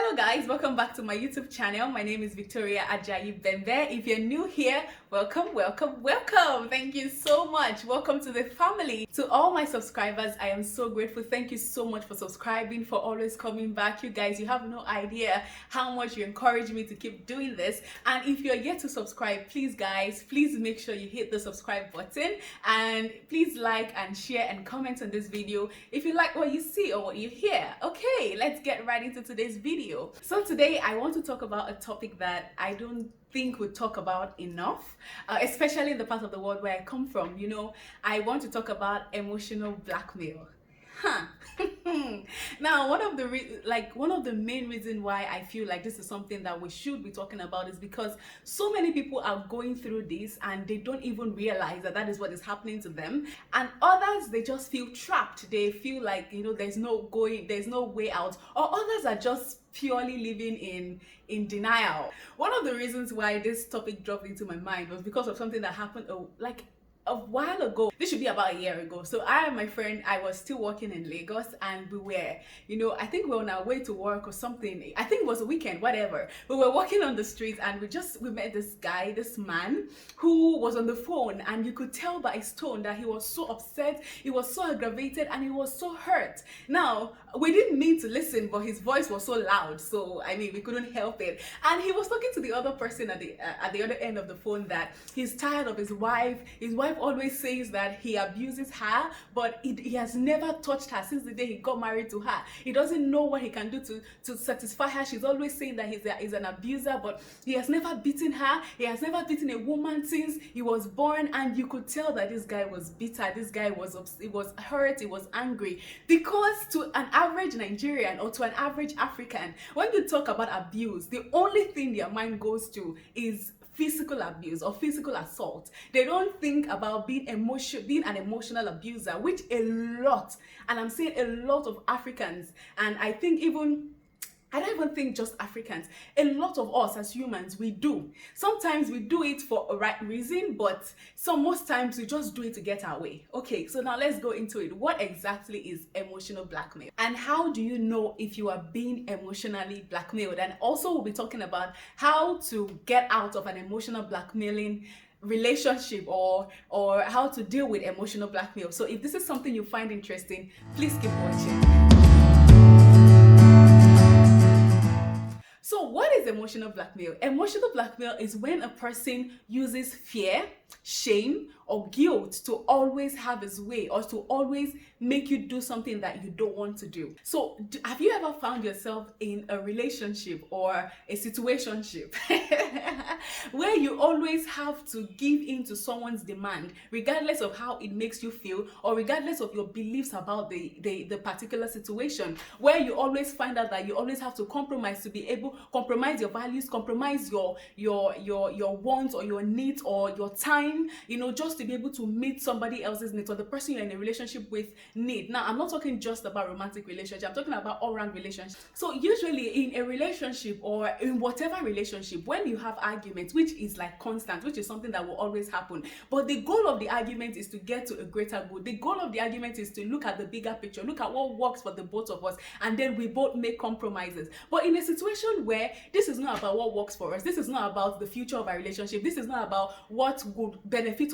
Hello guys, welcome back to my YouTube channel. My name is Victoria Ajayi Bembe. If you're new here, welcome. Thank you so much. Welcome to the family. To all my subscribers, I am so grateful. Thank you so much for subscribing, for always coming back. You guys, you have no idea how much you encourage me to keep doing this. And if you're yet to subscribe, please guys, please make sure you hit the subscribe button and please like and share and comment on this video if you like what you see or what you hear. Okay, let's get right into today's video. So today I want to talk about a topic that I don't think we talk about enough, especially in the part of the world where I come from. You know, I want to talk about emotional blackmail. Now, one of the main reasons why I feel like this is something that we should be talking about is because so many people are going through this and they don't even realize that that is what is happening to them, and others, they just feel trapped. They feel like, you know, there's no way out, or others are just purely living in denial. One of the reasons why this topic dropped into my mind was because of something that happened a while ago. This should be about a year ago. So I and my friend, I was still working in Lagos, and we were, you know, I think we were on our way to work or something. I think it was a weekend, whatever. We were walking on the streets and we met this guy, this man who was on the phone, and you could tell by his tone that he was so upset, he was so aggravated, and he was so hurt. Now, we didn't mean to listen, but his voice was so loud, so I mean, we couldn't help it. And he was talking to the other person at the other end of the phone that he's tired of his wife. His wife always says that he abuses her, but he has never touched her since the day he got married to her. He doesn't know what he can do to satisfy her. She's always saying that he's an abuser, but he has never beaten her. He has never beaten a woman since he was born. And you could tell that this guy was bitter. This guy was hurt. He was angry, because to an average Nigerian or to an average African, when you talk about abuse, the only thing their mind goes to is physical abuse or physical assault. They don't think about being an emotional abuser, which a lot, and I'm saying a lot of Africans, and I don't even think just Africans, a lot of us as humans, we do. Sometimes we do it for a right reason, but most times we just do it to get our way. Okay, so now let's go into it. What exactly is emotional blackmail? And how do you know if you are being emotionally blackmailed? And also we'll be talking about how to get out of an emotional blackmailing relationship, or how to deal with emotional blackmail. So if this is something you find interesting, please keep watching. So what is emotional blackmail? Emotional blackmail is when a person uses fear, shame, or guilt to always have his way, or to always make you do something that you don't want to do. So have you ever found yourself in a relationship or a situationship where you always have to give in to someone's demand, regardless of how it makes you feel, or regardless of your beliefs about the particular situation, where you always find out that you always have to compromise compromise your values, compromise your wants or your needs or your time, you know, just to be able to meet somebody else's needs, or the person you're in a relationship with need. Now, I'm not talking just about romantic relationship, I'm talking about all-round relationships. So usually in a relationship, or in whatever relationship, when you have arguments, which is like constant, which is something that will always happen, but the goal of the argument is to get to a greater good. The goal of the argument is to look at the bigger picture, look at what works for the both of us, and then we both make compromises. But in a situation where this is not about what works for us, this is not about the future of our relationship, this is not about what would benefit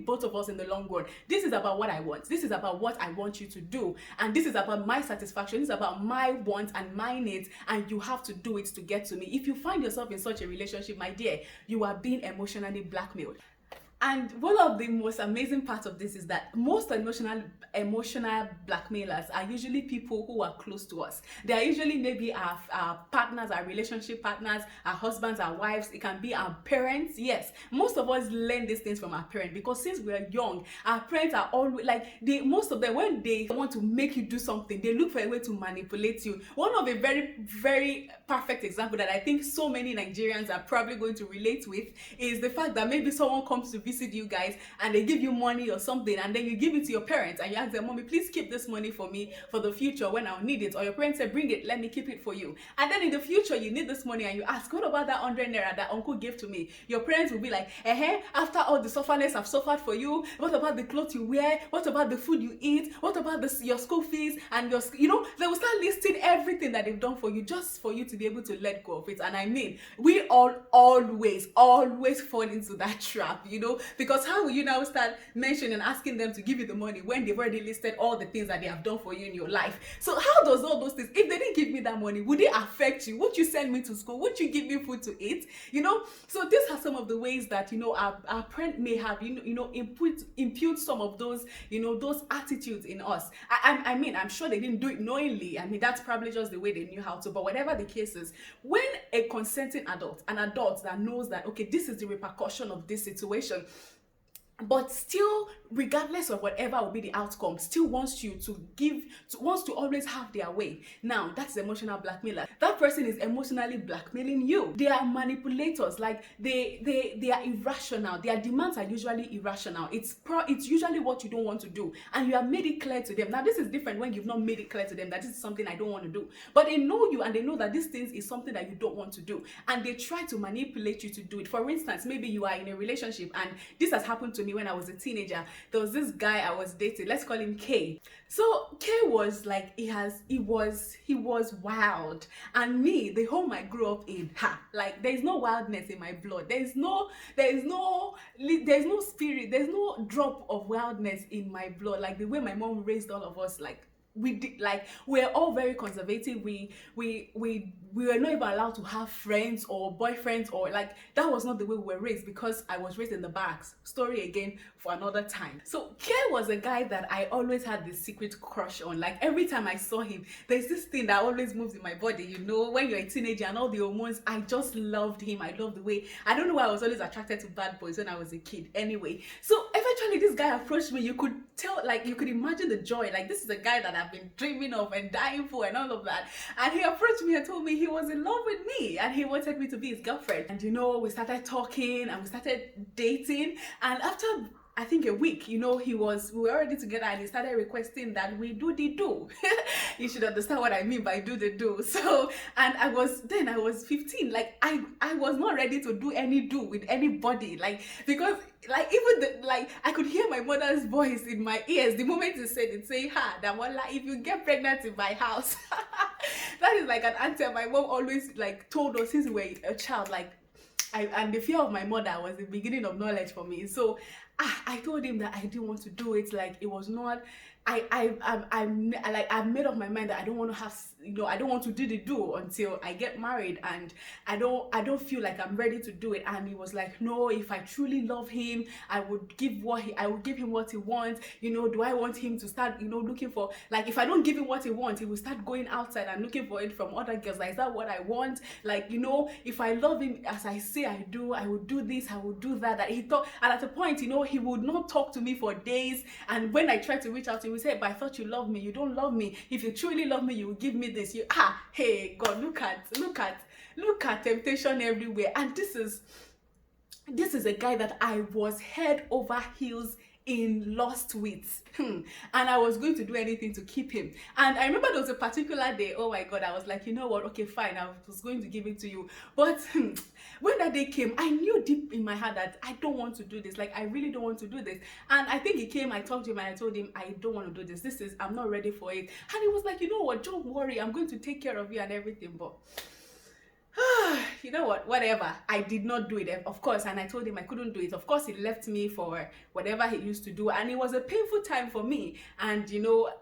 both of us in the long run. This is about what I want. This is about what I want you to do, and this is about my satisfaction. This is about my wants and my needs, and you have to do it to get to me. If you find yourself in such a relationship, my dear, you are being emotionally blackmailed. And one of the most amazing parts of this is that most emotional blackmailers are usually people who are close to us. They are usually maybe our partners, our relationship partners, our husbands, our wives. It can be our parents. Yes, most of us learn these things from our parents, because since we are young, our parents are always like, most of them, when they want to make you do something, they look for a way to manipulate you. One of a very, very perfect example that I think so many Nigerians are probably going to relate with is the fact that maybe someone comes to visit visit you guys and they give you money or something, and then you give it to your parents and you ask them, mommy, please keep this money for me for the future when I'll need it. Or your parents say, bring it, let me keep it for you. And then in the future you need this money and you ask, what about that 100 naira that uncle gave to me? Your parents will be like, after all the sufferness I've suffered for you, what about the clothes you wear? What about the food you eat? What about your school fees and your, they will start listing everything that they've done for you just for you to be able to let go of it. And I mean, we all always fall into that trap, because how will you now start mentioning and asking them to give you the money when they've already listed all the things that they have done for you in your life? So how does all those things, if they didn't give me that money, would it affect you? Would you send me to school? Would you give me food to eat? So these are some of the ways that our parent may have impute some of those those attitudes in us. I mean, I'm sure they didn't do it knowingly. I mean, that's probably just the way they knew how to. But whatever the case is, when a consenting adult, an adult that knows that, okay, this is the repercussion of this situation, but still, regardless of whatever will be the outcome, still wants to always have their way. Now, that's emotional blackmailer. That person is emotionally blackmailing you. They are manipulators. Like they are irrational. Their demands are usually irrational. It's usually what you don't want to do, and you have made it clear to them. Now, this is different when you've not made it clear to them that this is something I don't want to do. But they know you, and they know that this thing is something that you don't want to do, and they try to manipulate you to do it. For instance, maybe you are in a relationship, and this has happened to me when I was a teenager. There was this guy I was dating, let's call him K. So K was like, he was wild, and me, the home I grew up in, like there's no wildness in my blood. There's no spirit, there's no drop of wildness in my blood. Like the way my mom raised all of us, like we're all very conservative. We were not even allowed to have friends or boyfriends, or like that was not the way we were raised, because I was raised in the barracks. Story again for another time. So K was a guy that I always had this secret crush on. Like every time I saw him, there's this thing that always moves in my body, when you're a teenager and all the hormones. I just loved him. I loved the way, I don't know why I was always attracted to bad boys when I was a kid. Anyway, so eventually this guy approached me. You could tell, like you could imagine the joy. Like this is a guy that I've been dreaming of and dying for and all of that. And he approached me and told me he was in love with me and he wanted me to be his girlfriend. And we started talking and we started dating. And after I think a week, we were already together, and he started requesting that we do the do. You should understand what I mean by do the do. So, and I was 15. Like I was not ready to do any do with anybody. Like, because like even I could hear my mother's voice in my ears the moment he said it, saying, that one, like, if you get pregnant in my house. That is like an answer my mom always like told us since we were a child. Like, and the fear of my mother was the beginning of knowledge for me. So I told him that I didn't want to do it. Like, it was not, I've made up my mind that I don't want to have, I don't want to do the do until I get married, and I don't feel like I'm ready to do it. And he was like, no, if I truly love him, I would give him what he wants. Do I want him to start, looking for, like, if I don't give him what he wants, he will start going outside and looking for it from other girls. Like, is that what I want? Like, if I love him as I say I do, I would do this, I would do that. That he thought, and at a point, he would not talk to me for days. And when I tried to reach out to him, he said, but I thought you loved me. You don't love me. If you truly love me, you will give me this. Hey God, look at temptation everywhere. And this is a guy that I was head over heels in lust with, and I was going to do anything to keep him. And I remember there was a particular day, oh my God, I was like, you know what, okay, fine, I was going to give it to you. But when that day came, I knew deep in my heart that I don't want to do this. Like, I really don't want to do this. And I think he came, I talked to him, and I told him, I don't want to do this. I'm not ready for it. And he was like, you know what, don't worry, I'm going to take care of you and everything. But you know what, whatever, I did not do it, of course. And I told him I couldn't do it. Of course, he left me for whatever he used to do, and it was a painful time for me. And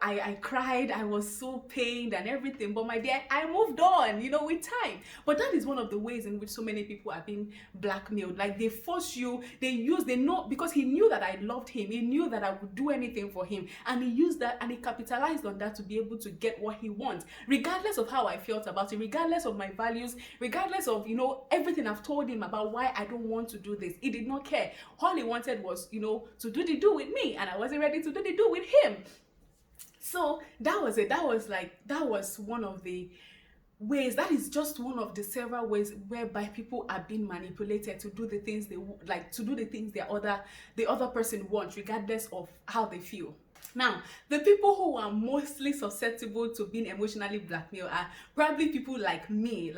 I cried, I was so pained and everything. But my dear, I moved on, with time. But that is one of the ways in which so many people are being blackmailed. Like, they force you, they know, because he knew that I loved him, he knew that I would do anything for him, and he used that and he capitalized on that to be able to get what he wants, regardless of how I felt about it, regardless of my values, regardless of everything I've told him about why I don't want to do this. He did not care. All he wanted was to do the do with me, and I wasn't ready to do the do with him. So that was it. That was one of the ways, that is just one of the several ways whereby people are being manipulated to do the things they like, to do the things the other person wants, regardless of how they feel. Now, the people who are mostly susceptible to being emotionally blackmailed are probably people like me,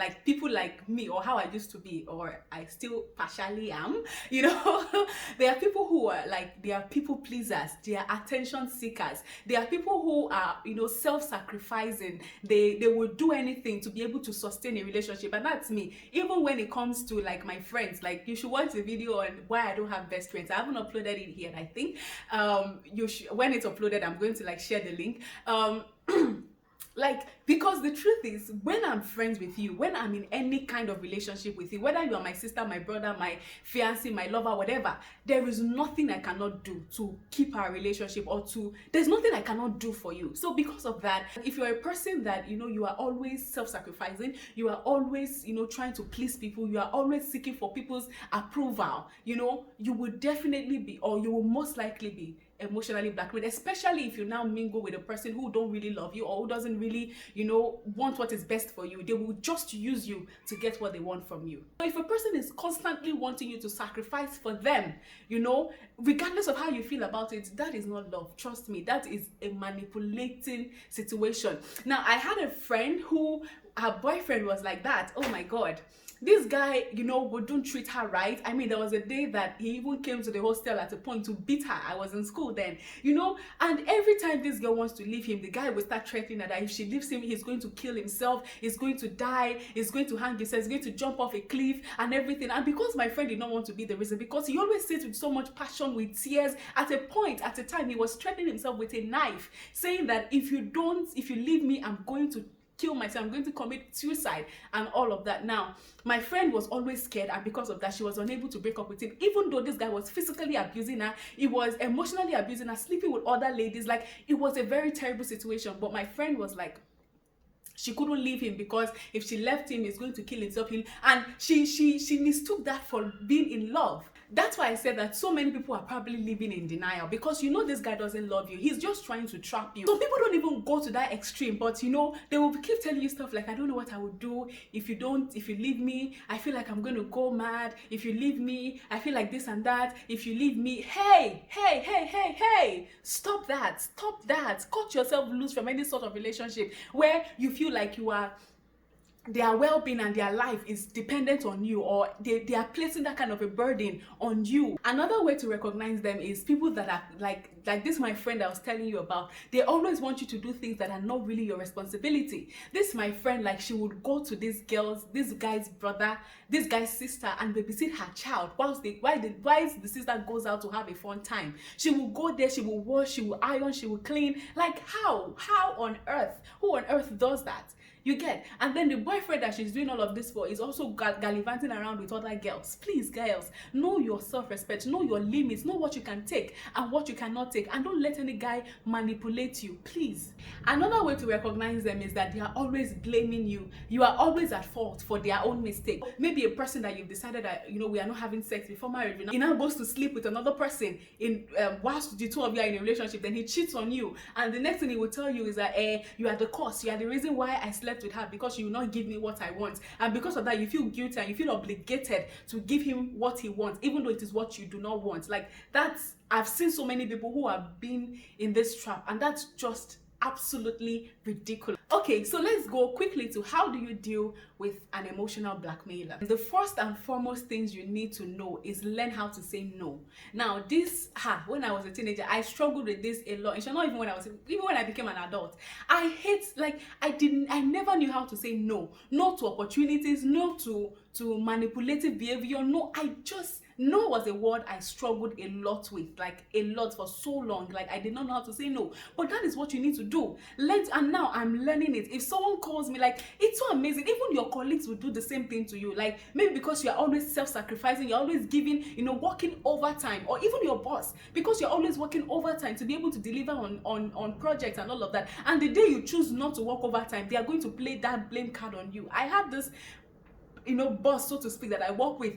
or how I used to be, or I still partially am, you know. There are people who are like, they are people pleasers, they are attention seekers, they are people who are, you know, self-sacrificing. They will do anything to be able to sustain a relationship, and that's me. Even when it comes to like my friends, like, you should watch the video on why I don't have best friends. I haven't uploaded it here, I think. You should, when it's uploaded, I'm going to like share the link. Like, because the truth is, when I'm friends with you, when I'm in any kind of relationship with you, whether you are my sister, my brother, my fiancé, my lover, whatever, there is nothing I cannot do to keep our relationship, or there's nothing I cannot do for you. So because of that, if you're a person that, you know, you are always self-sacrificing, you are always, you know, trying to please people, you are always seeking for people's approval, you know, you will definitely be, or you will most likely be, emotionally blackmailed, especially if you now mingle with a person who don't really love you, or who doesn't really, you know, want what is best for you. They will just use you to get what they want from you. So if a person is constantly wanting you to sacrifice for them, you know, regardless of how you feel about it, that is not love. Trust me, that is a manipulating situation. Now, I had a friend who, her boyfriend was like that. Oh my God. This guy, you know, wouldn't treat her right. I mean, there was a day that he even came to the hostel at a point to beat her. I was in school then, you know, and every time this girl wants to leave him, the guy will start threatening her that if she leaves him, he's going to kill himself, he's going to die, he's going to hang himself, he's going to jump off a cliff and everything. And because my friend did not want to be the reason, because he always says with so much passion, with tears, at a time, he was threatening himself with a knife, saying that if you leave me, I'm going to kill myself, I'm going to commit suicide, and all of that. Now, my friend was always scared, and because of that, she was unable to break up with him. Even though this guy was physically abusing her, he was emotionally abusing her, sleeping with other ladies. Like, it was a very terrible situation. But my friend was like, she couldn't leave him, because if she left him, he's going to kill himself. And she mistook that for being in love. That's why I said that so many people are probably living in denial, because you know this guy doesn't love you. He's just trying to trap you. Some people don't even go to that extreme, but you know, they will keep telling you stuff like, I don't know what I would do if you leave me. I feel like I'm going to go mad. If you leave me, I feel like this and that. If you leave me, hey, stop that. Cut yourself loose from any sort of relationship where you feel like their well-being and their life is dependent on you, or they are placing that kind of a burden on you. Another way to recognize them is people that are like this, my friend I was telling you about. They always want you to do things that are not really your responsibility. This my friend, like, she would go to this guy's brother, this guy's sister, and babysit her child while the sister goes out to have a fun time. She will go there, she will wash, she will iron, she will clean. Like, how on earth? Who on earth does that? You get? And then the boyfriend that she's doing all of this for is also gallivanting around with other girls. Please, girls, know your self-respect, know your limits, know what you can take and what you cannot take, and don't let any guy manipulate you, please. Another way to recognize them is that they are always blaming you. You are always at fault for their own mistake. Maybe a person that you've decided that, you know, we are not having sex before marriage, he now goes to sleep with another person whilst the two of you are in a relationship, then he cheats on you, and the next thing he will tell you is that you are the cause, you are the reason why I slept with her, because you will not give me what I want. And because of that, you feel guilty and you feel obligated to give him what he wants, even though it is what you do not want. Like, I've seen so many people who have been in this trap, and that's just absolutely ridiculous. Okay, so let's go quickly to how do you deal with an emotional blackmailer. The first and foremost things you need to know is learn how to say no. Now, when I was a teenager, I struggled with this a lot. Not even when I became an adult. I never knew how to say no. No to opportunities, no to manipulative behavior. No was a word I struggled a lot with, like a lot, for so long. Like, I did not know how to say no. But that is what you need to do. And now I'm learning it. If someone calls me, like, it's so amazing. Even your colleagues will do the same thing to you. Like, maybe because you're always self-sacrificing, you're always giving, working overtime, or even your boss, because you're always working overtime to be able to deliver on projects and all of that. And the day you choose not to work overtime, they are going to play that blame card on you. I had this boss, so to speak, that I work with.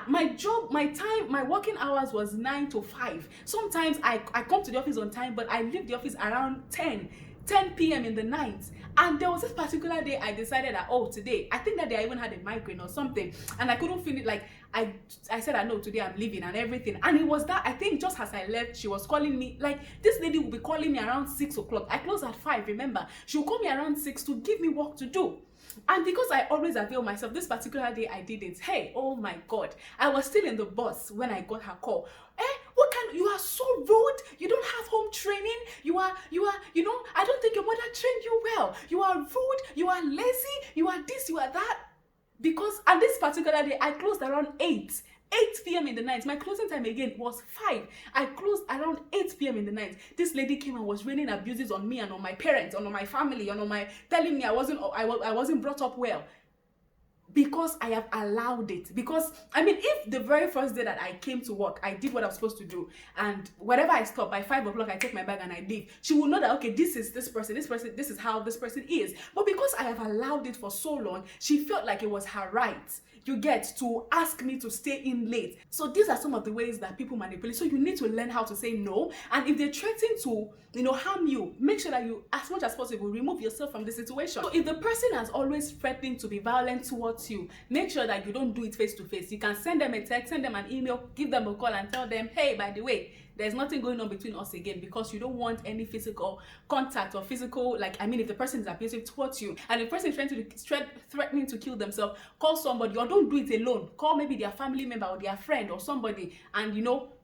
My working hours was 9 to 5. Sometimes I come to the office on time, but I leave the office around 10. 10 p.m. in the night. And there was this particular day I decided that, oh, today, I think that day I even had a migraine or something, and I couldn't feel it. Like, I said, I know, today I'm leaving and everything. And it was that, I think just as I left, she was calling me. Like, this lady will be calling me around 6 o'clock. I close at 5, remember? She'll call me around 6 to give me work to do. And because I always avail myself, this particular day I didn't. Hey, oh my God. I was still in the bus when I got her call. What kind, you are so rude. You don't have home training. You are, I don't think your mother trained you well. You are rude. You are lazy. You are this, you are that. Because, and this particular day, I closed around 8 p.m. in the night. My closing time again was 5. I closed around 8 p.m. in the night. This lady came and was raining abuses on me and on my parents, on my family, on my, telling me I wasn't brought up well. Because I have allowed it. Because, I mean, if the very first day that I came to work, I did what I was supposed to do, and wherever I stop, by 5 o'clock, I take my bag and I leave, she will know that, okay, this is how this person is. But because I have allowed it for so long, she felt like it was her right, you get, to ask me to stay in late. So these are some of the ways that people manipulate. So you need to learn how to say no. And if they threaten to, harm you, make sure that you, as much as possible, remove yourself from the situation. So if the person has always threatening to be violent towards you, make sure that you don't do it face to face. You can send them a text, send them an email, give them a call and tell them, hey, by the way, there's nothing going on between us again, because you don't want any physical contact or physical, like, I mean, if the person is abusive towards you and the person is threatening to kill themselves, call somebody, or don't do it alone. Call maybe their family member or their friend or somebody, and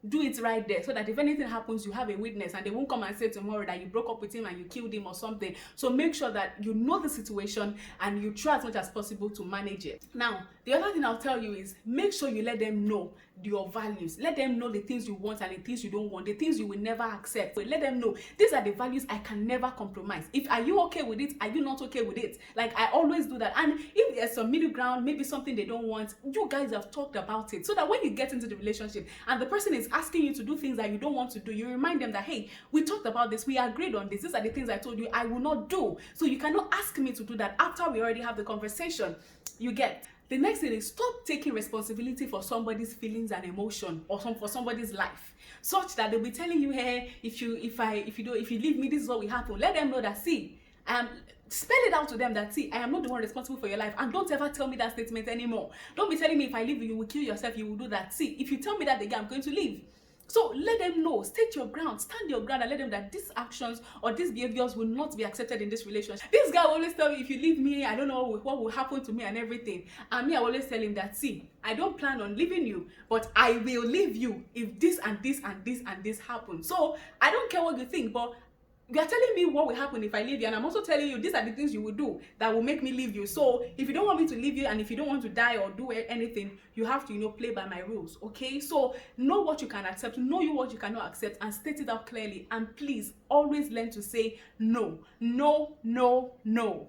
do it right there, so that if anything happens, you have a witness and they won't come and say tomorrow that you broke up with him and you killed him or something. So make sure that you know the situation and you try as much as possible to manage it. Now, the other thing I'll tell you is, make sure you let them know your values. Let them know the things you want and the things you don't want, the things you will never accept. But let them know, these are the values I can never compromise. Are you okay with it? Are you not okay with it? Like, I always do that. And if there's some middle ground, maybe something they don't want, you guys have talked about it, so that when you get into the relationship and the person is asking you to do things that you don't want to do, you remind them that, hey, we talked about this, we agreed on this, these are the things I told you I will not do, so you cannot ask me to do that after we already have the conversation. You get. The next thing is, stop taking responsibility for somebody's feelings and emotion, or for somebody's life, such that they'll be telling you, hey, if you leave me, this is what will happen. Let them know that, see, spell it out to them that, see, I am not the one responsible for your life, and don't ever tell me that statement anymore. Don't be telling me if I leave you, you will kill yourself, you will do that. See, if you tell me that again, I'm going to leave. So let them know, state your ground, stand your ground, and let them know that these actions or these behaviors will not be accepted in this relationship. This guy will always tell me, if you leave me, I don't know what will happen to me and everything. And me, I always tell him that, see, I don't plan on leaving you, but I will leave you if this and this and this and this happen. So I don't care what you think, but you are telling me what will happen if I leave you, and I'm also telling you these are the things you will do that will make me leave you. So if you don't want me to leave you, and if you don't want to die or do anything, you have to play by my rules. Okay, so know what you can accept, know what you cannot accept, and state it out clearly. And please always learn to say no, no, no, no.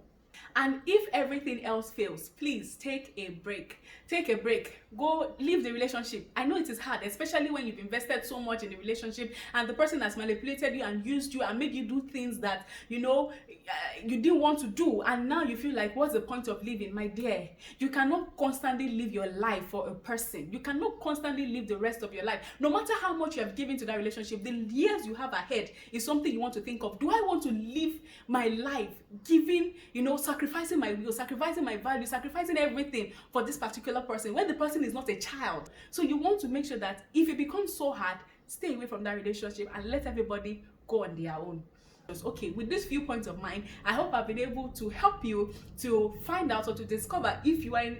And if everything else fails, please take a break. Take a break. Go leave the relationship. I know it is hard, especially when you've invested so much in the relationship and the person has manipulated you and used you and made you do things that you didn't want to do, and now you feel like, what's the point of living? My dear, you cannot constantly live your life for a person. You cannot constantly live the rest of your life. No matter how much you have given to that relationship, the years you have ahead is something you want to think of. Do I want to live my life giving, sacrificing my will, sacrificing my values, sacrificing everything for this particular person when the person is not a child? So you want to make sure that if it becomes so hard, stay away from that relationship and let everybody go on their own. Okay, with these few points of mine, I hope I've been able to help you to find out or to discover if you are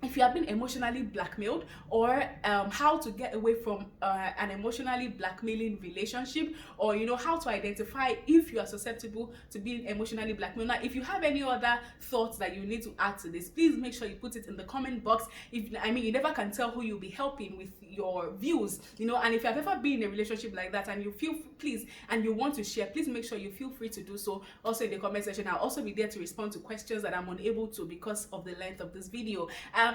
if you have been emotionally blackmailed, or how to get away from an emotionally blackmailing relationship, or how to identify if you are susceptible to being emotionally blackmailed. Now, if you have any other thoughts that you need to add to this, please make sure you put it in the comment box. You never can tell who you'll be helping with your views, and if you have ever been in a relationship like that and you feel and you want to share, please make sure you feel free to do so also in the comment section. I'll also be there to respond to questions that I'm unable to because of the length of this video.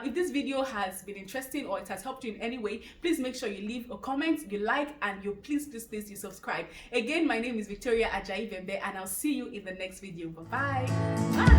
If this video has been interesting or it has helped you in any way, please make sure you leave a comment, you like, and you please you subscribe. Again, my name is Victoria Ajayi Vembe, and I'll see you in the next video. Bye.